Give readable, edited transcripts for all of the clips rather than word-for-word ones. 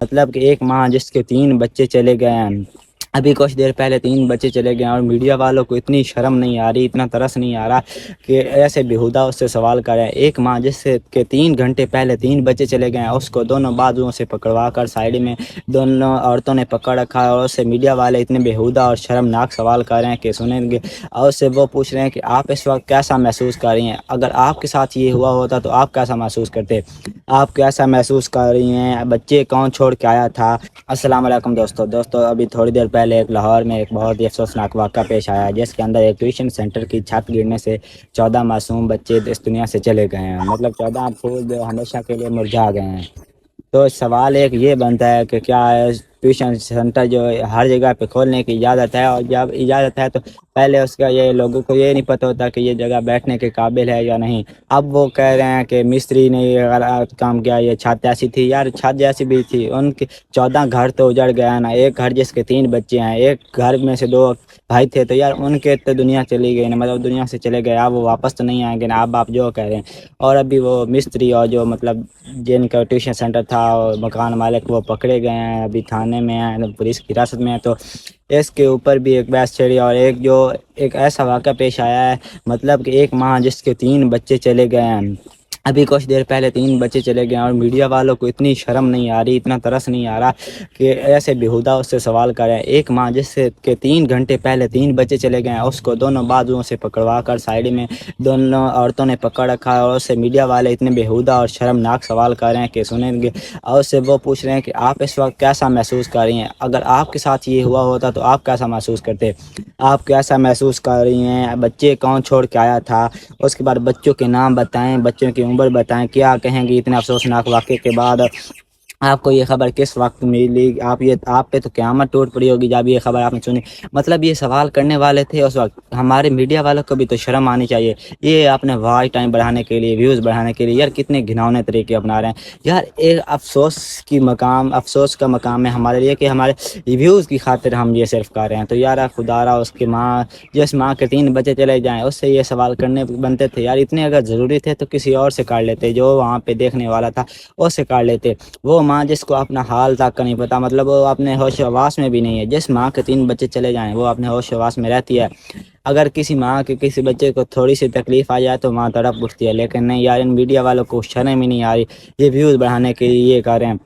مطلب کہ ایک ماں جس کے 3 بچے چلے گئے ہیں، ابھی کچھ دیر پہلے 3 بچے چلے گئے ہیں، اور میڈیا والوں کو اتنی شرم نہیں آ رہی، اتنا ترس نہیں آ رہا کہ ایسے بیہودہ اس سے سوال کریں۔ ایک ماں جس سے کہ 3 گھنٹے پہلے 3 بچے چلے گئے ہیں، اس کو دونوں بازوؤں سے پکڑوا کر سائڈ میں دونوں عورتوں نے پکڑ رکھا ہے، اور اس سے میڈیا والے اتنے بیہودہ اور شرمناک سوال کر رہے ہیں کہ سنیں گے، اور اس سے وہ پوچھ رہے ہیں کہ آپ اس وقت کیسا محسوس کر رہی ہیں، اگر آپ کے ساتھ یہ ہوا ہوتا تو آپ کیسا محسوس کرتے، آپ کیسا محسوس کر رہی ہیں، بچے کون چھوڑ کے آیا تھا۔ السلام علیکم دوستو، ابھی تھوڑی دیر پہلے ایک لاہور میں ایک بہت ہی افسوسناک واقعہ پیش آیا ہے، جس کے اندر ایک ٹیوشن سینٹر کی چھت گرنے سے 14 معصوم بچے اس دنیا سے چلے گئے ہیں، مطلب 14 پھول جو ہمیشہ کے لیے مرجھا گئے ہیں۔ تو سوال ایک یہ بنتا ہے کہ کیا ٹیوشن سینٹر جو ہر جگہ پہ کھولنے کی اجازت ہے، اور جب اجازت ہے تو پہلے اس کا یہ لوگوں کو یہ نہیں پتہ ہوتا کہ یہ جگہ بیٹھنے کے قابل ہے یا نہیں۔ اب وہ کہہ رہے ہیں کہ مستری نے یہ غلط کام کیا، یہ چھت ایسی تھی، یار چھت جیسی بھی تھی، ان کے 14 گھر تو اجڑ گیا نا، ایک گھر جس کے 3 بچے ہیں، ایک گھر میں سے 2 بھائی تھے، تو یار ان کے تو دنیا چلی گئی نا، مطلب دنیا سے چلے گئے، اب وہ واپس تو نہیں آئیں گے نا، اب آپ جو کہہ رہے ہیں۔ اور ابھی وہ مستری اور جو مطلب جن کا ٹیوشن سینٹر تھا اور مکان مالک، وہ پکڑے گئے ہیں، ابھی تھانے میں ہیں، پولیس کی حراست میں ہیں۔ تو اس کے اوپر بھی ایک بحث چھڑی، اور ایک ایسا واقعہ پیش آیا ہے، مطلب کہ ایک ماں جس کے 3 بچے چلے گئے ہیں، ابھی کچھ دیر پہلے 3 بچے چلے گئے ہیں، اور میڈیا والوں کو اتنی شرم نہیں آ رہی، اتنا ترس نہیں آ رہا کہ ایسے بیہودہ اس سے سوال کریں۔ ایک ماں جس سے کہ 3 گھنٹے پہلے 3 بچے چلے گئے ہیں، اس کو دونوں بازوؤں سے پکڑوا کر سائڈ میں دونوں عورتوں نے پکڑ رکھا ہے، اور اس سے میڈیا والے اتنے بیہودہ اور شرمناک سوال کر رہے ہیں کہ سنیں گے، اور اس سے وہ پوچھ رہے ہیں کہ آپ اس وقت کیسا محسوس کر رہی ہیں، اگر آپ کے ساتھ یہ ہوا ہوتا تو آپ کیسا محسوس کرتے، آپ کیسا محسوس کر رہی ہیں، بچے کون چھوڑ کے آیا تھا، اس کے بعد بچوں کے نام بتائیں، بچوں کی عمر بتائیں، کیا کہیں گی اتنے افسوسناک واقعے کے بعد آپ کو یہ خبر کس وقت ملی، آپ پہ تو قیامت ٹوٹ پڑی ہوگی جب یہ خبر آپ نے سنی۔ مطلب یہ سوال کرنے والے تھے اس وقت، ہمارے میڈیا والوں کو بھی تو شرم آنی چاہیے، یہ اپنے واچ ٹائم بڑھانے کے لیے، ویوز بڑھانے کے لیے یار کتنے گھناؤنے طریقے اپنا رہے ہیں۔ یار ایک افسوس کا مقام ہے ہمارے لیے کہ ہمارے ویوز کی خاطر ہم یہ صرف کر رہے ہیں۔ تو یار خدا را اس کی ماں، جس ماں کے 3 بچے چلے جائیں، اس سے یہ سوال کرنے بنتے تھے یار، اتنے اگر ضروری تھے تو کسی اور سے کر لیتے، جو وہاں پہ دیکھنے والا تھا اس سے کر لیتے۔ وہ ماں جس کو اپنا حال تک کا نہیں پتہ، مطلب وہ اپنے ہوش و حواس میں بھی نہیں ہے، جس ماں کے 3 بچے چلے جائیں وہ اپنے ہوش و حواس میں رہتی ہے۔ اگر کسی ماں کے کسی بچے کو تھوڑی سی تکلیف آ جائے تو ماں تڑپ اٹھتی ہے، لیکن نہیں یار، ان میڈیا والوں کو شرم ہی نہیں آ رہی، یہ ویوز بڑھانے کے لیے یہ کر رہے ہیں۔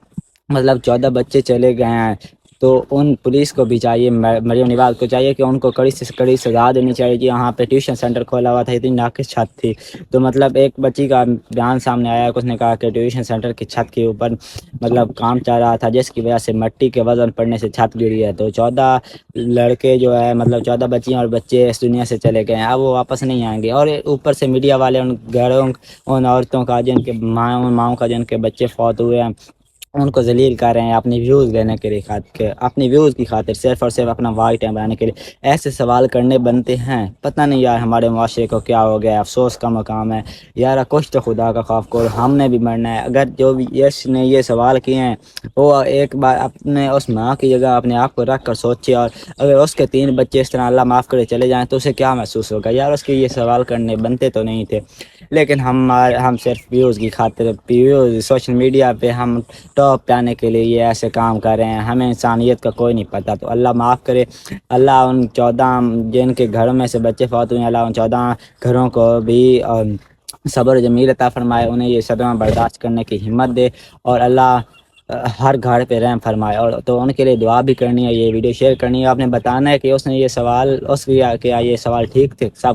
مطلب 14 بچے چلے گئے ہیں، تو ان پولیس کو بھی چاہیے، مریم نواز کو چاہیے کہ ان کو کڑی سے کڑی سزا دینی چاہیے، کہ یہاں پہ ٹیوشن سینٹر کھولا ہوا تھا، اتنی ناقص چھت تھی۔ تو مطلب ایک بچی کا بیان سامنے آیا کہ اس نے کہا کہ ٹیوشن سینٹر کی چھت کے اوپر مطلب کام چل رہا تھا، جس کی وجہ سے مٹی کے وزن پڑنے سے چھت گری ہے، تو 14 لڑکے جو ہے، مطلب 14 بچیاں اور بچے اس دنیا سے چلے گئے ہیں، اب وہ واپس نہیں آئیں گے۔ اور اوپر سے میڈیا والے ان گھروں، ان عورتوں کا جن کے ماؤں کا جن کے بچے فوت ہوئے ہیں، ان کو ذلیل کر رہے ہیں اپنی ویوز لینے کے لیے، اپنی ویوز کی خاطر، صرف اور صرف اپنا واچ ٹائم بنانے کے لیے ایسے سوال کرنے بنتے ہیں۔ پتہ نہیں یار ہمارے معاشرے کو کیا ہو گیا، افسوس کا مقام ہے یار، کچھ تو خدا کا خوف کرو، ہم نے بھی مرنا ہے۔ اگر جو بھی یس نے یہ سوال کیے ہیں وہ ایک بار اپنے اس ماں کی جگہ اپنے آپ کو رکھ کر سوچے، اور اگر اس کے 3 بچے اس طرح اللہ معاف کرے چلے جائیں تو اسے کیا محسوس ہوگا یار، اس کے یہ سوال کرنے بنتے تو نہیں تھے، لیکن ہم صرف ویوز کی خاطر، ویوز سوشل میڈیا پہ ہم ٹاپ پہ آنے کے لیے یہ ایسے کام کر رہے ہیں، ہمیں انسانیت کا کوئی نہیں پتہ۔ تو اللہ معاف کرے، اللہ ان 14 جن کے گھروں میں سے بچے فوت ہوئے ہیں، اللہ ان 14 گھروں کو بھی صبر و جمیل عطا فرمائے، انہیں یہ صدمہ برداشت کرنے کی ہمت دے، اور اللہ ہر گھر پہ رحم فرمائے۔ اور تو ان کے لیے دعا بھی کرنی ہے، یہ ویڈیو شیئر کرنی ہے، آپ نے بتانا ہے کہ اس نے یہ سوال، اس کیا یہ سوال ٹھیک تھے سب